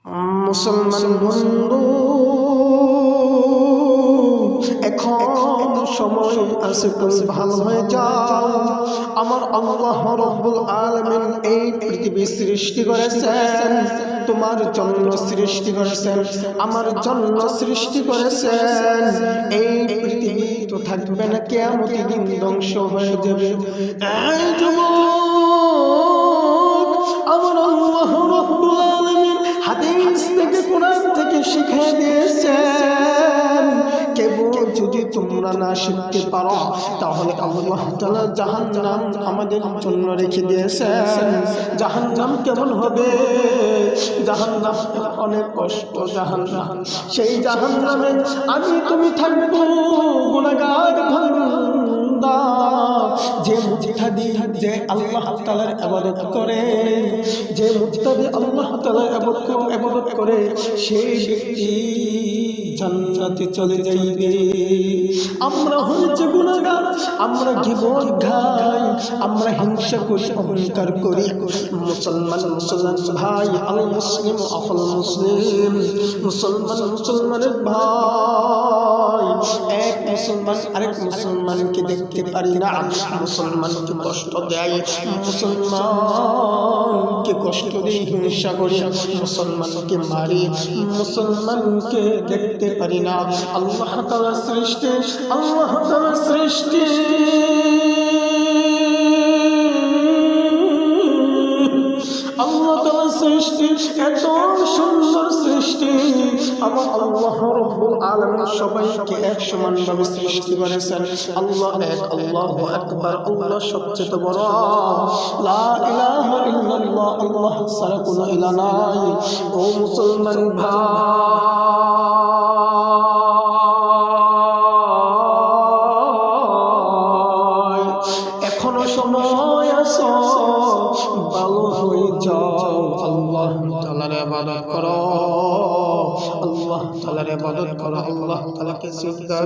মুসলমান বন্ধু, এখন সময় আছে, তুমি ভালো হয়ে যাও। আমার আল্লাহ রাব্বুল আলামিন এই পৃথিবী সৃষ্টি করেছেন, তোমার জন্য সৃষ্টি করেছেন, আমার জন্য সৃষ্টি করেছেন। এই পৃথিবী তো থাকবে না, কিয়ামতের দিন ধ্বংস হয়ে যাবে। এই যুবক, আমার আল্লাহ রাব্বুল আলামিন হাদিস থেকে, কোরআন থেকে শিখিয়ে দিয়েছেন, কেবল যদি তোমরা না শিখতে পারো তাহলে আল্লাহ তাআলা জাহান্নাম আমাদের জন্য রেখে দিয়েছেন। জাহান্নাম কেমন হবে? জাহান্নাম অনেক কষ্ট। জাহান্নাম, সেই জাহান্নামে আমি তুমি থাকবো গুনাহগার বান্দা। যে মুত্তাকি, যে আল্লাহ তাআলার ইবাদত করে, যে মুত্তাকি আল্লাহ তাআলার ইবাদত করে, সেই ব্যক্তি জান্নাতে চলে যাইবে। আমরা হচ্ছে গুনাহগার, আমরা গীবত গাই, আমরা হিংসা করি, অহংকার করি। মুসলমান ভাই, আল মুসলিম আখুল মুসলিম, মুসলমানের ভাই। এক মুসলমান আরেক মুসলমানকে দেখতে পারি না, মুসলমানকে কষ্ট দেয়, মুসলমানকে কষ্ট দিয়ে হিংসা করি, মুসলমানকে মারি, মুসলমানকে দেখতে পারি না। আল্লাহ তাআলার সৃষ্টি, আল্লাহ তাআলার সৃষ্টি, আল্লাহ তাআলার সৃষ্টি এত সুন্দর সৃষ্টি। আমার আল্লাহ রাব্বুল আলামিন সবাইকে এক সমানভাবে সৃষ্টি করেছেন। আল্লাহ এক, আল্লাহু আকবার, আল্লাহ সবচেয়ে বড়। লা ইলাহা ইল্লাল্লাহ, আল্লাহ ছাড়া কোনো ইলাহ নাই। ও মুসলমান ভাই, এখনো সময় আছে, ভালো হয়ে যাও। আল্লাহ তাআলার ইবাদত করো, আল্লাহ তাআলার ইবাদত করো, আল্লাহ তাআলাকে সিজদা